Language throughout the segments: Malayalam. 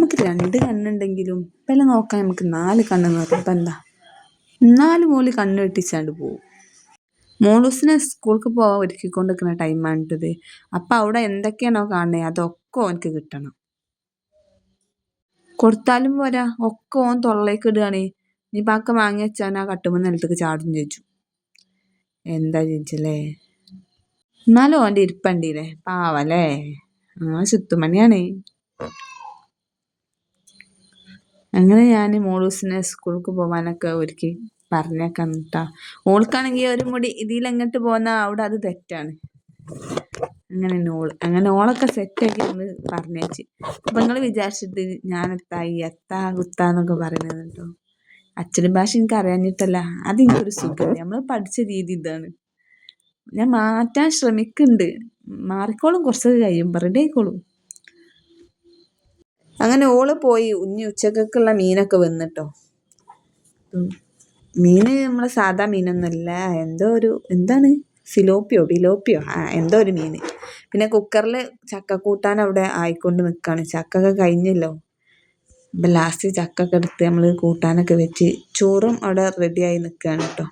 നമുക്ക് 2 കണ്ണുണ്ടെങ്കിലും ഇപ്പം നോക്കാൻ നമുക്ക് 4 കണ്ണ് നിർബന്ധം എന്താ 4 മൂലി കണ്ണ് വെട്ടിച്ചാണ്ട് പോവും. മോളൂസിനെ സ്കൂൾക്ക് പോകാൻ ഒരുക്കിക്കൊണ്ടിരിക്കുന്ന ടൈമാണിട്ടത്. അപ്പം അവിടെ എന്തൊക്കെയാണോ കാണുന്നത് അതൊക്കെ ഓനക്ക് കിട്ടണം. കൊടുത്താലും പോരാ, ഒക്കെ ഓൻ തൊള്ളേക്ക് ഇടുകയാണ്. നീ പാക്ക വാങ്ങി വെച്ചാൽ ആ കട്ടുമ്പോൾ നിലത്തേക്ക് ചാടും ചോദിച്ചു. എന്താ ചോദിച്ചല്ലേ, എന്നാലും ഓൻ്റെ ഇരിപ്പണ്ടില്ലേ പാവല്ലേ, ചുത്തുമണിയാണ്. അങ്ങനെ ഞാൻ മോളൂസിനെ സ്കൂൾക്ക് പോകാനൊക്കെ ഒരുക്കി പറഞ്ഞേക്കാം കേട്ടാ. ഓൾക്കാണെങ്കിൽ ഒരു മുടി ഇതിലെങ്ങോട്ട് പോന്നാ അവിടെ അത് തെറ്റാണ്. അങ്ങനെ ഓളൊക്കെ സെറ്റാക്കി നമ്മൾ പറഞ്ഞേച്ച്. അപ്പം നിങ്ങൾ വിചാരിച്ചിട്ട് ഞാൻ എത്താ കുത്താന്നൊക്കെ പറയുന്നത് കേട്ടോ. അച്ഛനും ഭാഷ എനിക്ക് അറിയാഞ്ഞിട്ടല്ല, അതെനിക്കൊരു സുഖമില്ല. നമ്മൾ പഠിച്ച രീതി ഇതാണ്. ഞാൻ മാറ്റാൻ ശ്രമിക്കുന്നുണ്ട്, മാറിക്കോളും, കുറച്ചൊക്കെ കഴിയുമ്പോൾ റെഡി ആയിക്കോളും. അങ്ങനെ ഓള് പോയി. ഉച്ചക്കൊക്കെയുള്ള മീനൊക്കെ വന്നിട്ടോ. മീന് നമ്മളെ സാധാ മീനൊന്നുമല്ല, എന്താണ് ബിലോപ്പിയോ എന്തോ ഒരു മീന്. പിന്നെ കുക്കറിൽ ചക്കക്കൂട്ടാൻ അവിടെ ആയിക്കൊണ്ട് നിൽക്കുകയാണ്. ചക്കൊക്കെ കഴിഞ്ഞല്ലോ. അപ്പം ലാസ്റ്റ് ചക്കൊക്കെ എടുത്ത് നമ്മൾ കൂട്ടാനൊക്കെ വെച്ച് ചോറും അവിടെ റെഡിയായി നിൽക്കുകയാണ് കേട്ടോ.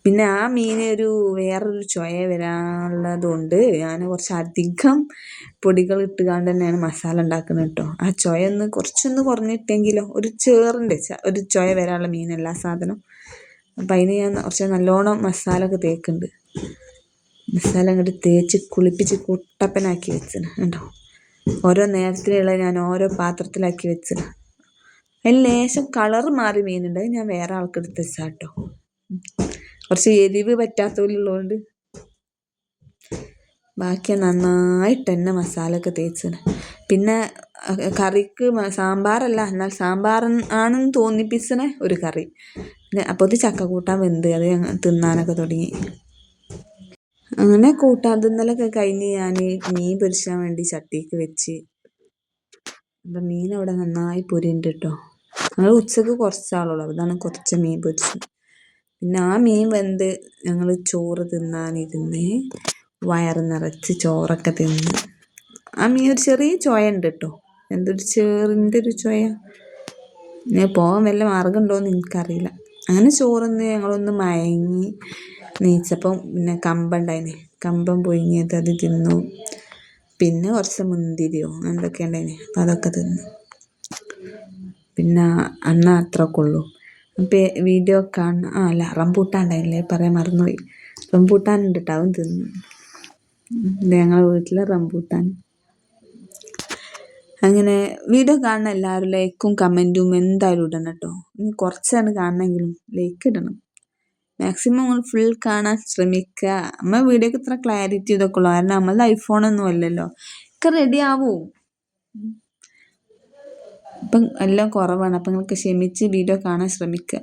പിന്നെ ആ മീന് വേറൊരു ചൊയ വരാനുള്ളതുകൊണ്ട് ഞാൻ കുറച്ചധികം പൊടികൾ ഇട്ടുകൊണ്ട് തന്നെയാണ് മസാല ഉണ്ടാക്കുന്നത് കേട്ടോ. ആ ചൊയ കുറച്ചൊന്ന് കുറഞ്ഞിട്ടെങ്കിലോ, ഒരു ചേറിൻ്റെ ഒരു ചൊയ വരാനുള്ള മീനല്ല സാധനം. അപ്പം അതിന് ഞാൻ കുറച്ച് നല്ലോണം മസാല ഒക്കെ തേക്കുന്നുണ്ട്. മസാല അങ്ങോട്ട് തേച്ച് കുളിപ്പിച്ച് കുട്ടപ്പനാക്കി വെച്ചത് കേട്ടോ. ഓരോ നേരത്തിലുള്ള ഞാൻ ഓരോ പാത്രത്തിലാക്കി വെച്ചത്. അതിൽ ലേശം കളറ് മാറി മീനുണ്ട്, ഞാൻ വേറെ ആൾക്കെടുത്ത് വെച്ചാൽ കേട്ടോ. കുറച്ച് എരിവ് പറ്റാത്തതുള്ളതുകൊണ്ട് ബാക്കി നന്നായിട്ട് തന്നെ മസാല ഒക്കെ തേച്ചത്. പിന്നെ കറിക്ക് സാമ്പാറല്ല, എന്നാൽ സാമ്പാർ ആണെന്ന് തോന്നിപ്പിച്ചണ ഒരു കറി. പിന്നെ അപ്പോൾ ഇത് ചക്ക കൂട്ടാൻ വെന്ത് അത് തിന്നാനൊക്കെ തുടങ്ങി. അങ്ങനെ കൂട്ടാൻ തിന്നലൊക്കെ കഴിഞ്ഞ് ഞാൻ മീൻ പൊരിച്ചാൻ വേണ്ടി ചട്ടിക്ക് വെച്ച്. അപ്പം മീൻ അവിടെ നന്നായി പൊരിയുണ്ട് കേട്ടോ. ഞങ്ങൾ ഉച്ചക്ക് കുറച്ചാളുള്ളൂ, അതാണ് കുറച്ച് മീൻ പൊരിച്ചത്. പിന്നെ ആ മീൻ വെന്ത് ഞങ്ങൾ ചോറ് തിന്നാനിരുന്ന് വയറ് നിറച്ച് ചോറൊക്കെ തിന്ന്. ആ മീൻ ഒരു ചെറിയ ചൊയ ഉണ്ട് കേട്ടോ, ചേറിൻ്റെ ഒരു ചൊയ. ഞാൻ പോകാൻ വല്ല മാർഗം ഉണ്ടോയെന്ന് എനിക്കറിയില്ല. അങ്ങനെ ചോറൊന്ന് ഞങ്ങളൊന്ന് മയങ്ങി നീച്ചപ്പം പിന്നെ കമ്പം പുഴുങ്ങിയത് അത് തിന്നു. പിന്നെ കുറച്ച് മുന്തിരിയോ എന്തൊക്കെ ഉണ്ടായിന് അപ്പം അതൊക്കെ തിന്നു. പിന്നെ അത്രയൊക്കെ ഉള്ളൂ. അപ്പം വീഡിയോ അല്ല റംബൂട്ടാൻ ഉണ്ടായില്ലേ, പറയാൻ മറന്നുപോയി. റംബൂട്ടാൻ ഉണ്ട് കേട്ടോ, അതും തിന്നു. ഞങ്ങളുടെ വീട്ടിലെ റംബൂട്ടാൻ. അങ്ങനെ വീഡിയോ കാണുന്ന എല്ലാവരും ലൈക്കും കമൻറ്റും എന്തായാലും ഇടണം കേട്ടോ. ഇനി കുറച്ചാണ് കാണണമെങ്കിലും ലൈക്ക് ഇടണം. മാക്സിമം നമ്മൾ ഫുൾ കാണാൻ ശ്രമിക്കുക. നമ്മൾ വീഡിയോക്ക് ഇത്ര ക്ലാരിറ്റി ഇതൊക്കെ ഉള്ളൂ, കാരണം നമ്മളത് ഐഫോണൊന്നും അല്ലല്ലോ. ഒക്കെ റെഡി ആവും. അപ്പം എല്ലാം കുറവാണ്. അപ്പം നിങ്ങൾക്ക് ക്ഷമിച്ച് വീഡിയോ കാണാൻ ശ്രമിക്കുക.